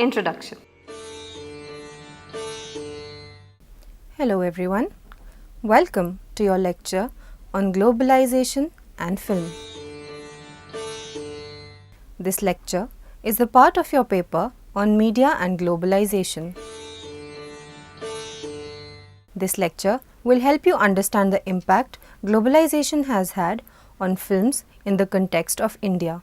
Introduction. Hello everyone. Welcome to your lecture on globalization and film. This lecture is a part of your paper on media and globalization. This lecture will help you understand the impact globalization has had on films in the context of India.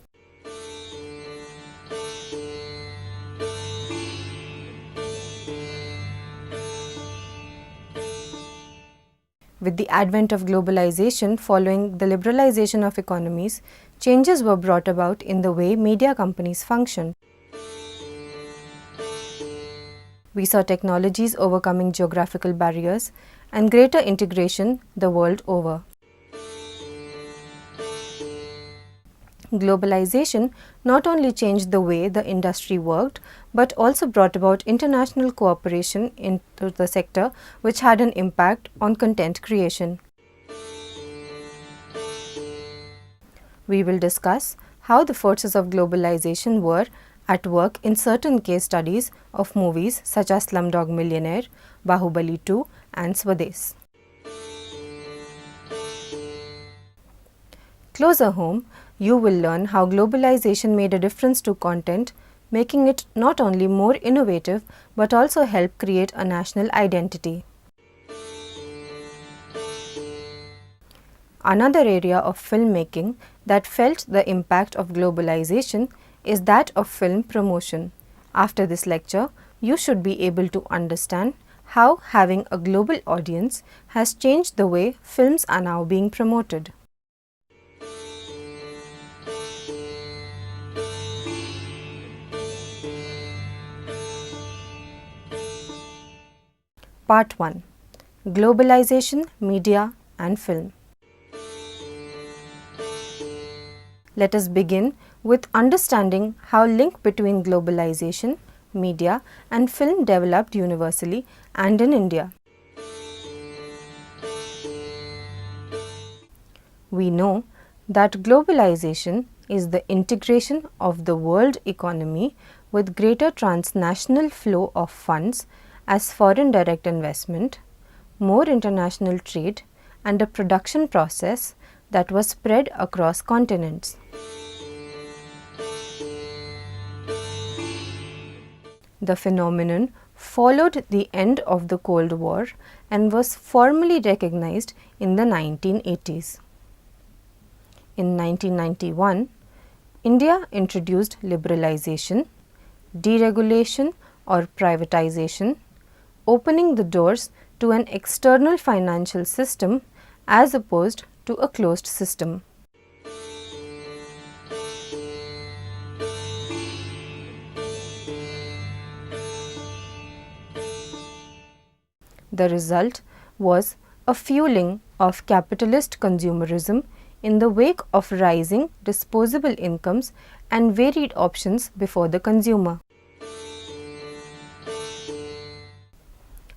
With the advent of globalization following the liberalization of economies, changes were brought about in the way media companies function. We saw technologies overcoming geographical barriers and greater integration the world over. Globalization not only changed the way the industry worked, but also brought about international cooperation into the sector, which had an impact on content creation. We will discuss how the forces of globalization were at work in certain case studies of movies such as Slumdog Millionaire, Bahubali 2 and Swades. Closer home, you will learn how globalization made a difference to content, making it not only more innovative but also help create a national identity. Another area of filmmaking that felt the impact of globalization is that of film promotion. After this lecture, you should be able to understand how having a global audience has changed the way films are now being promoted. Part 1. Globalization, Media and Film. Let us begin with understanding how link between globalization, media and film developed universally and in India. We know that globalization is the integration of the world economy with greater transnational flow of funds as foreign direct investment, more international trade and a production process that was spread across continents. The phenomenon followed the end of the Cold War and was formally recognized in the 1980s. In 1991, India introduced liberalization, deregulation or privatization, opening the doors to an external financial system as opposed to a closed system. The result was a fueling of capitalist consumerism in the wake of rising disposable incomes and varied options before the consumer.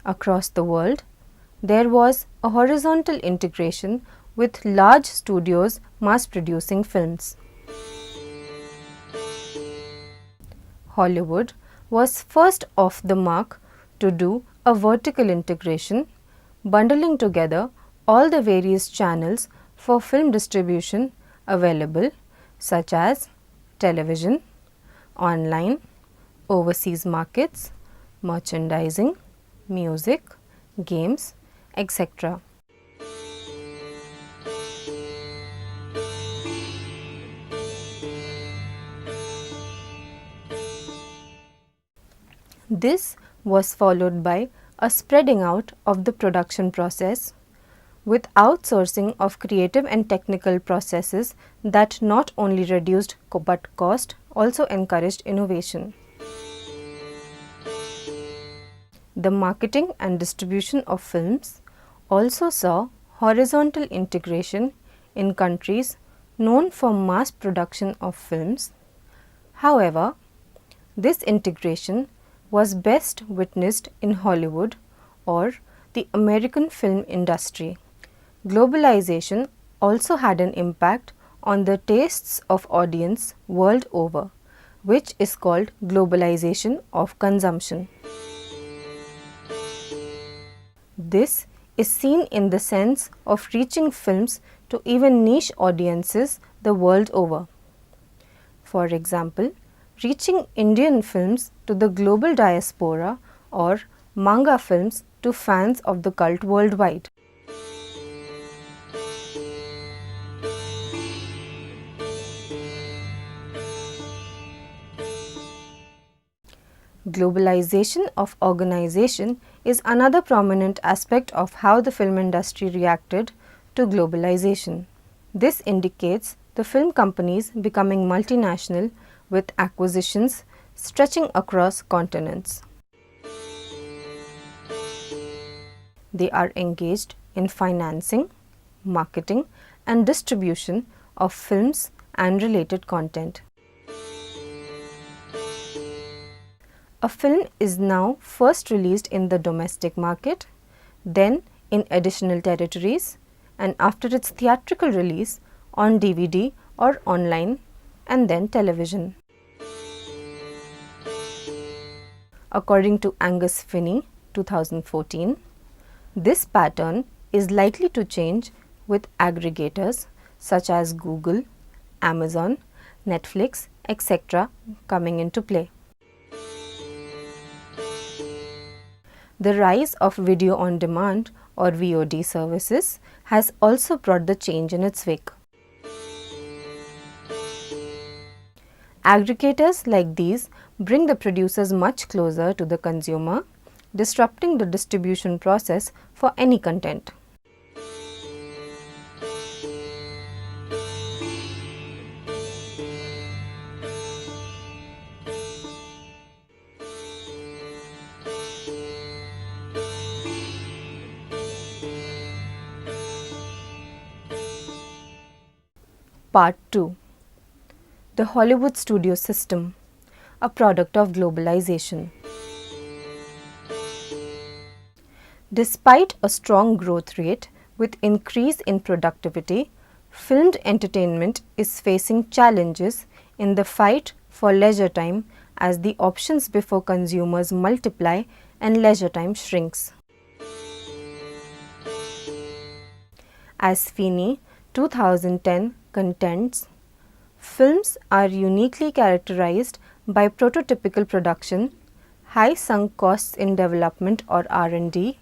Across the world, there was a horizontal integration with large studios mass-producing films. Hollywood was first off the mark to do a vertical integration, bundling together all the various channels for film distribution available, such as television, online, overseas markets, merchandising, music, games, etc. This was followed by a spreading out of the production process with outsourcing of creative and technical processes that not only reduced but cost, also encouraged innovation. The marketing and distribution of films also saw horizontal integration in countries known for mass production of films. However, this integration was best witnessed in Hollywood or the American film industry. Globalization also had an impact on the tastes of audience world over, which is called globalization of consumption. This is seen in the sense of reaching films to even niche audiences the world over. For example, reaching Indian films to the global diaspora or manga films to fans of the cult worldwide. Globalization of organization is another prominent aspect of how the film industry reacted to globalization. This indicates the film companies becoming multinational with acquisitions stretching across continents. They are engaged in financing, marketing, and distribution of films and related content. A film is now first released in the domestic market, then in additional territories, and after its theatrical release on DVD or online, and then television. According to Angus Finney, 2014, this pattern is likely to change with aggregators such as Google, Amazon, Netflix, etc. coming into play. The rise of video on demand or VOD services has also brought the change in its wake. Aggregators like these bring the producers much closer to the consumer, disrupting the distribution process for any content. Part 2. The Hollywood Studio System, a product of globalization. Despite a strong growth rate with increase in productivity, filmed entertainment is facing challenges in the fight for leisure time as the options before consumers multiply and leisure time shrinks. As Feeney, 2010 contends, films are uniquely characterized by prototypical production, high sunk costs in development or R&D,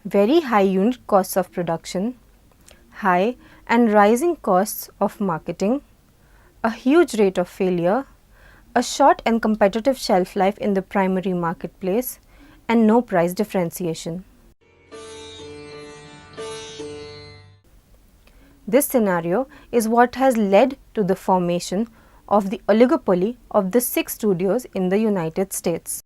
very high unit costs of production, high and rising costs of marketing, a huge rate of failure, a short and competitive shelf life in the primary marketplace, and no price differentiation. This scenario is what has led to the formation of the oligopoly of the 6 studios in the United States.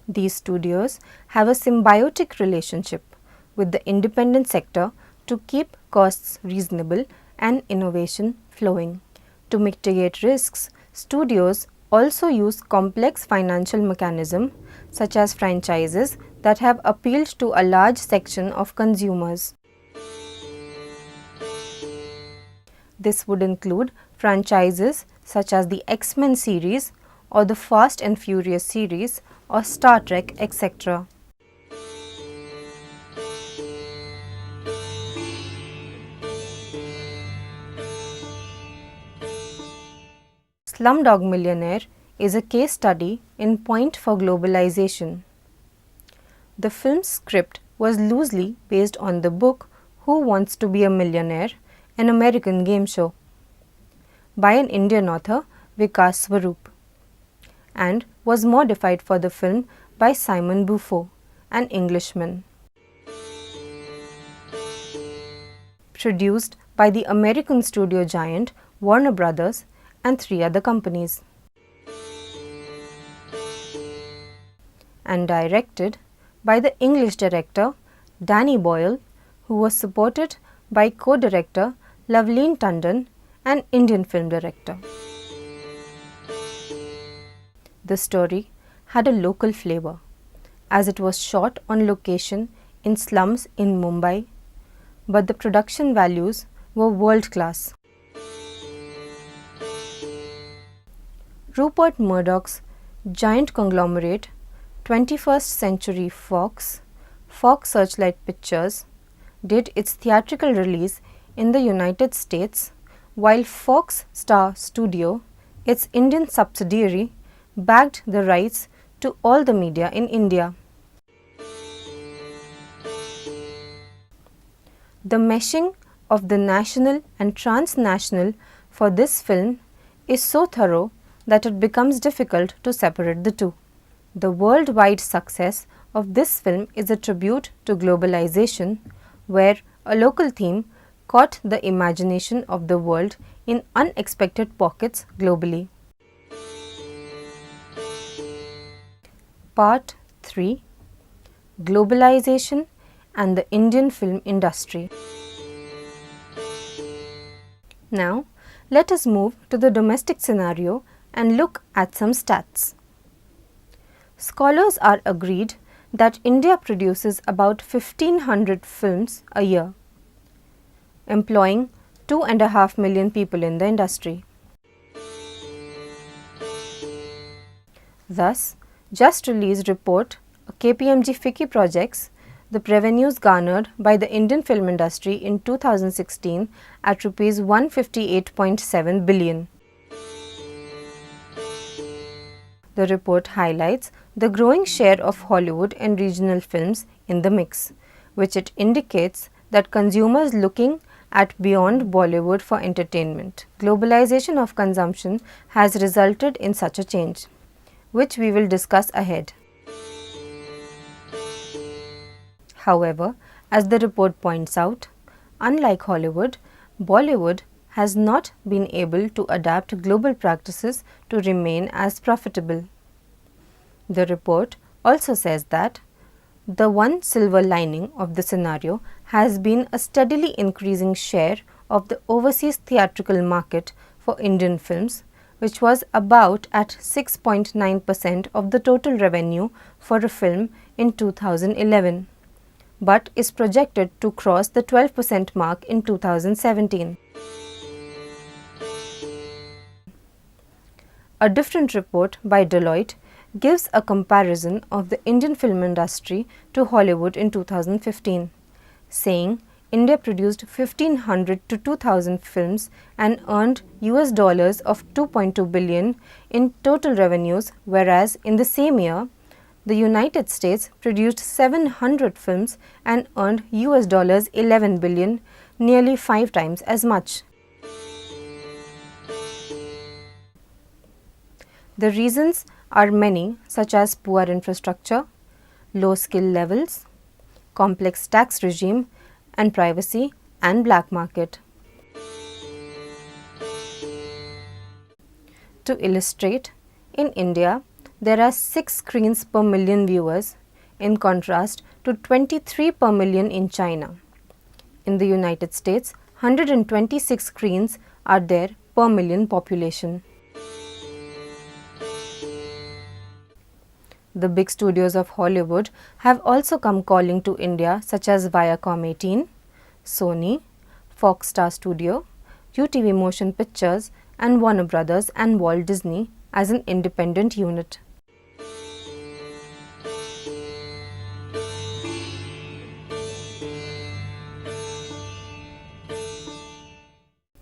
These studios have a symbiotic relationship with the independent sector to keep costs reasonable and innovation flowing. To mitigate risks, studios also use complex financial mechanisms such as franchises that have appealed to a large section of consumers. This would include franchises such as the X-Men series or the Fast and Furious series or Star Trek, etc. Slumdog Millionaire is a case study in point for globalization. The film's script was loosely based on the book Who Wants to Be a Millionaire, an American game show, by an Indian author, Vikas Swarup, and was modified for the film by Simon Buffo, an Englishman. Produced by the American studio giant Warner Brothers and 3 other companies, and directed by the English director Danny Boyle, who was supported by co-director Loveleen Tandon and Indian film director. The story had a local flavor as it was shot on location in slums in Mumbai, but the production values were world-class. Rupert Murdoch's giant conglomerate, 21st Century Fox, Fox Searchlight Pictures, did its theatrical release in the United States, while Fox Star Studio, its Indian subsidiary, backed the rights to all the media in India. The meshing of the national and transnational for this film is so thorough that it becomes difficult to separate the two. The worldwide success of this film is a tribute to globalization, where a local theme caught the imagination of the world in unexpected pockets globally. Part 3: Globalization and the Indian film industry. Now, let us move to the domestic scenario and look at some stats. Scholars are agreed that India produces about 1500 films a year, employing 2.5 million people in the industry. Thus, just released report KPMG FICCI projects the revenues garnered by the Indian film industry in 2016 at Rs 158.7 billion. The report highlights the growing share of Hollywood and regional films in the mix, which it indicates that consumers looking at beyond Bollywood for entertainment. Globalization of consumption has resulted in such a change, which we will discuss ahead. However, as the report points out, unlike Hollywood, Bollywood has not been able to adapt global practices to remain as profitable. The report also says that the one silver lining of the scenario has been a steadily increasing share of the overseas theatrical market for Indian films, which was about at 6.9% of the total revenue for a film in 2011. But is projected to cross the 12% mark in 2017. A different report by Deloitte gives a comparison of the Indian film industry to Hollywood in 2015, saying India produced 1500 to 2000 films and earned $2.2 billion in total revenues, whereas in the same year, the United States produced 700 films and earned $11 billion, nearly 5 times as much. The reasons are many, such as poor infrastructure, low skill levels, complex tax regime, and privacy and black market. To illustrate, in India, there are 6 screens per million viewers, in contrast to 23 per million in China. In the United States, 126 screens are there per million population. The big studios of Hollywood have also come calling to India, such as Viacom 18, Sony, Fox Star Studio, UTV Motion Pictures, and Warner Brothers and Walt Disney as an independent unit.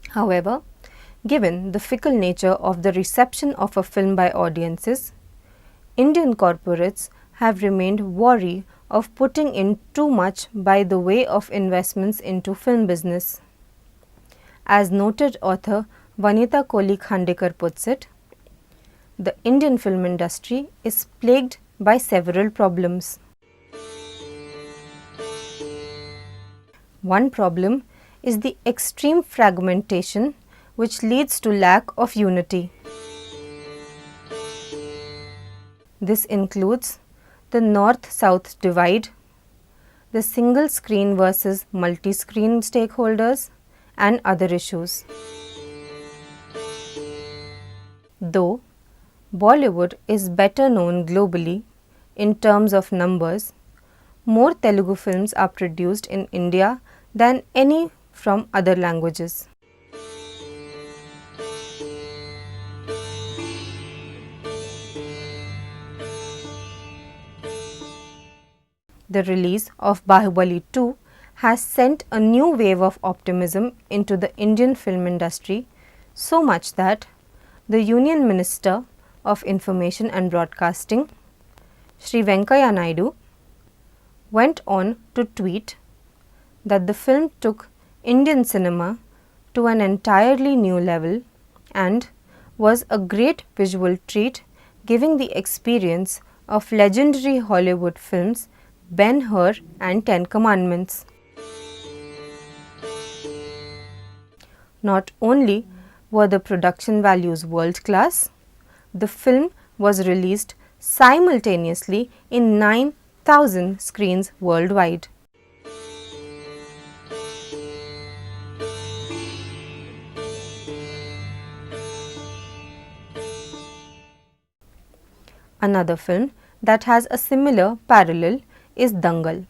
However, given the fickle nature of the reception of a film by audiences, Indian corporates have remained wary of putting in too much by the way of investments into film business. As noted author Vanita Kohli Khandekar puts it, the Indian film industry is plagued by several problems. One problem is the extreme fragmentation, which leads to lack of unity. This includes the North-South divide, the single screen versus multi-screen stakeholders, and other issues. Though Bollywood is better known globally in terms of numbers, more Telugu films are produced in India than any from other languages. The release of Bahubali 2 has sent a new wave of optimism into the Indian film industry, so much that the Union Minister of Information and Broadcasting, Sri Venkaiah Naidu, went on to tweet that the film took Indian cinema to an entirely new level and was a great visual treat, giving the experience of legendary Hollywood films Ben-Hur and Ten Commandments. Not only were the production values world class, the film was released simultaneously in 9,000 screens worldwide. Another film that has a similar parallel is Dangal,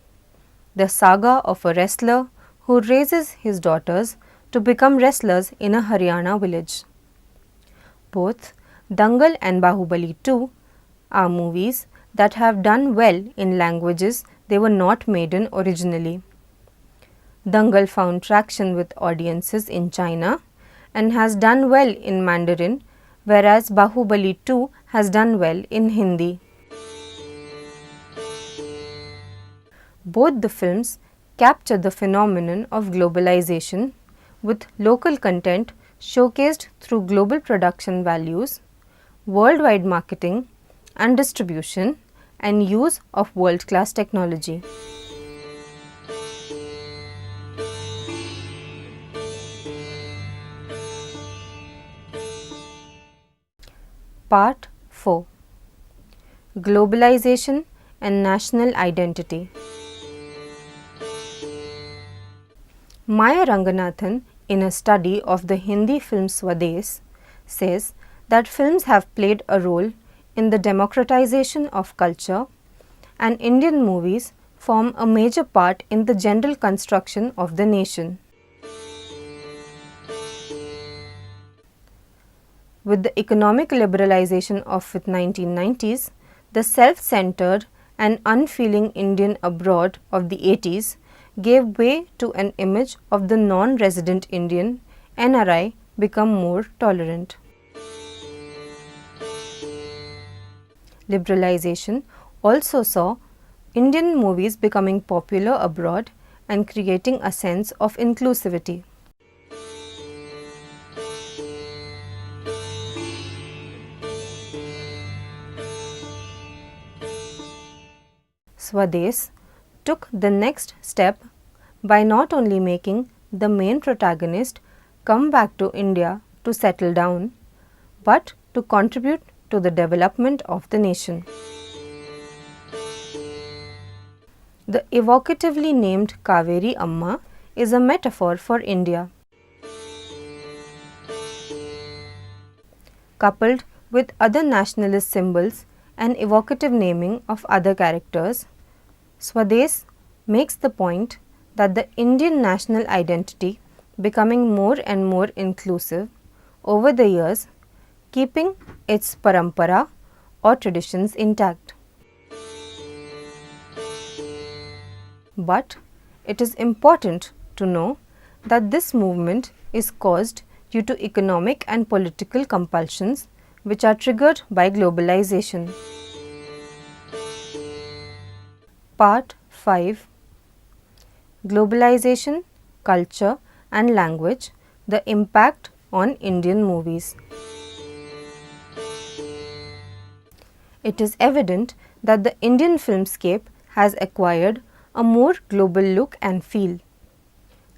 the saga of a wrestler who raises his daughters to become wrestlers in a Haryana village. Both Dangal and Bahubali 2 are movies that have done well in languages they were not made in originally. Dangal found traction with audiences in China and has done well in Mandarin, whereas Bahubali 2 has done well in Hindi. Both the films capture the phenomenon of globalization, with local content showcased through global production values, worldwide marketing and distribution, and use of world-class technology. Part 4: Globalization and National Identity. Maya Ranganathan, in a study of the Hindi film Swades, says that films have played a role in the democratization of culture, and Indian movies form a major part in the general construction of the nation. With the economic liberalization of the 1990s, the self-centered and unfeeling Indian abroad of the 80s gave way to an image of the non-resident Indian NRI become more tolerant. Liberalization also saw Indian movies becoming popular abroad and creating a sense of inclusivity. Swades took the next step by not only making the main protagonist come back to India to settle down, but to contribute to the development of the nation. The evocatively named Kaveri Amma is a metaphor for India. Coupled with other nationalist symbols and evocative naming of other characters, Swades makes the point that the Indian national identity becoming more and more inclusive over the years, keeping its parampara or traditions intact. But it is important to know that this movement is caused due to economic and political compulsions which are triggered by globalization. Part 5: Globalization, Culture and Language, the Impact on Indian Movies. It is evident that the Indian filmscape has acquired a more global look and feel.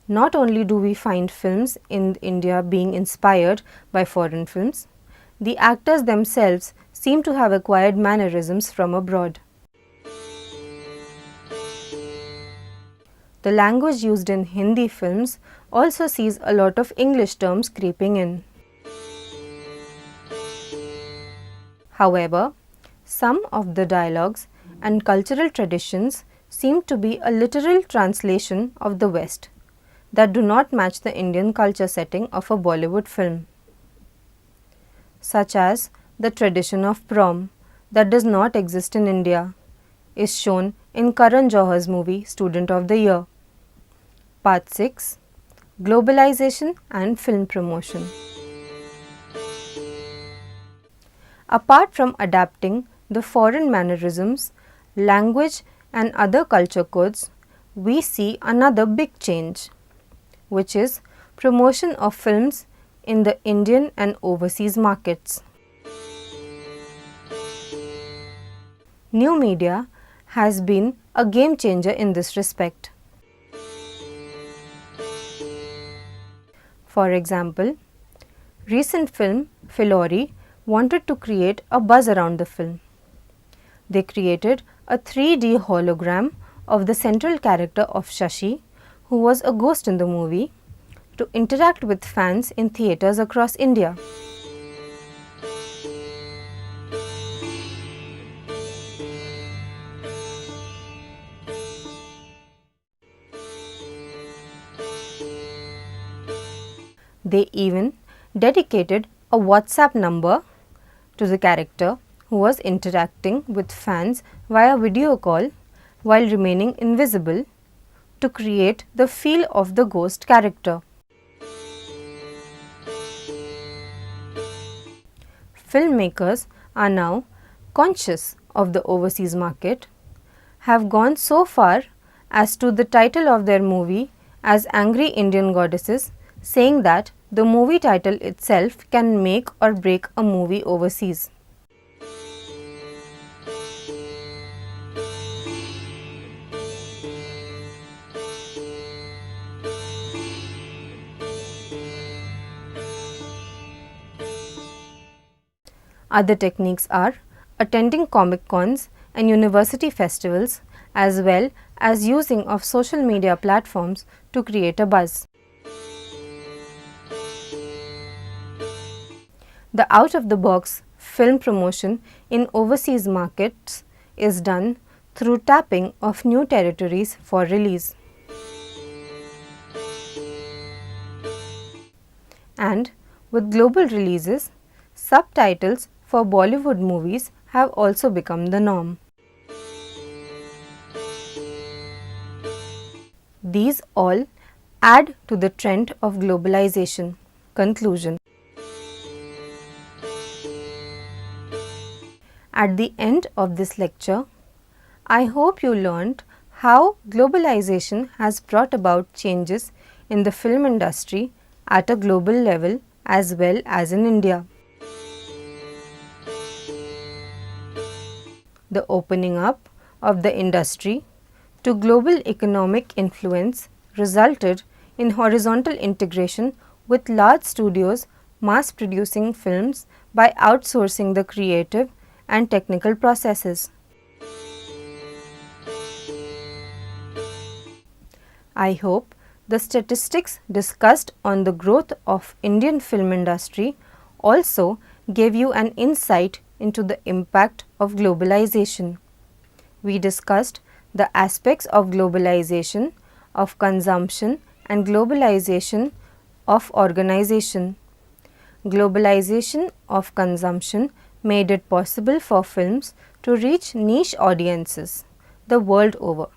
Not only do we find films in India being inspired by foreign films, the actors themselves seem to have acquired mannerisms from abroad. The language used in Hindi films also sees a lot of English terms creeping in. However, some of the dialogues and cultural traditions seem to be a literal translation of the West that do not match the Indian culture setting of a Bollywood film, such as the tradition of prom that does not exist in India, is shown in Karan Johar's movie Student of the Year. Part 6. Globalization and Film Promotion. Apart from adapting the foreign mannerisms, language and other culture codes, we see another big change, which is promotion of films in the Indian and overseas markets. New media has been a game changer in this respect. For example, recent film Filori wanted to create a buzz around the film. They created a 3D hologram of the central character of Shashi, who was a ghost in the movie, to interact with fans in theatres across India. They even dedicated a WhatsApp number to the character who was interacting with fans via video call while remaining invisible to create the feel of the ghost character. Filmmakers are now conscious of the overseas market, have gone so far as to the title of their movie as Angry Indian Goddesses, saying that the movie title itself can make or break a movie overseas. Other techniques are attending comic cons and university festivals, as well as using of social media platforms to create a buzz. The out-of-the-box film promotion in overseas markets is done through tapping of new territories for release. And with global releases, subtitles for Bollywood movies have also become the norm. These all add to the trend of globalization. Conclusion. At the end of this lecture, I hope you learned how globalization has brought about changes in the film industry at a global level as well as in India. The opening up of the industry to global economic influence resulted in horizontal integration with large studios mass producing films by outsourcing the creative and technical processes. I hope the statistics discussed on the growth of Indian film industry also gave you an insight into the impact of globalization. We discussed the aspects of globalization, of consumption and globalization of organization. Globalization of consumption made it possible for films to reach niche audiences the world over.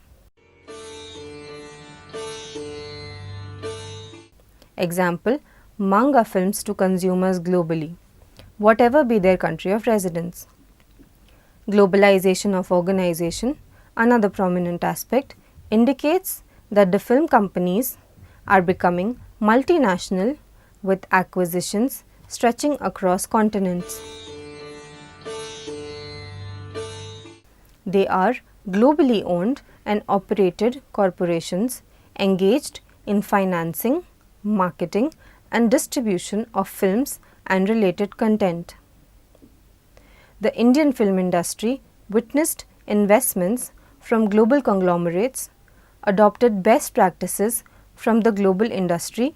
Example, manga films to consumers globally, whatever be their country of residence. Globalization of organization, another prominent aspect, indicates that the film companies are becoming multinational with acquisitions stretching across continents. They are globally owned and operated corporations engaged in financing, marketing and distribution of films and related content. The Indian film industry witnessed investments from global conglomerates, adopted best practices from the global industry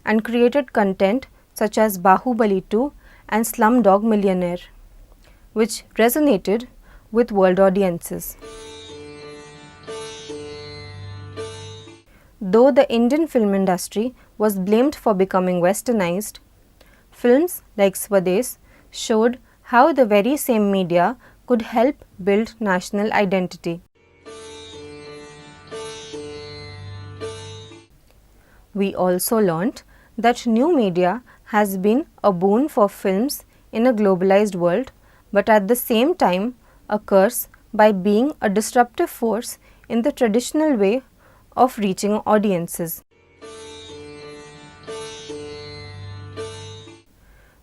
and created content such as Bahubali 2 and Slumdog Millionaire, which resonated with world audiences. Though the Indian film industry was blamed for becoming westernized, films like Swades showed how the very same media could help build national identity. We also learnt that new media has been a boon for films in a globalized world, but at the same time a curse by being a disruptive force in the traditional way of reaching audiences.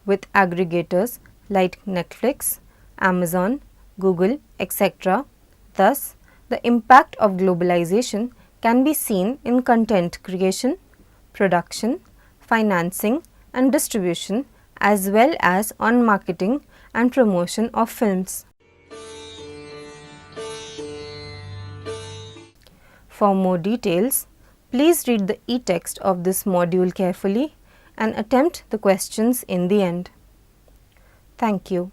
With aggregators like Netflix, Amazon, Google, etc., thus the impact of globalization can be seen in content creation, production, financing and distribution, as well as on marketing and promotion of films. For more details, please read the e-text of this module carefully and attempt the questions in the end. Thank you.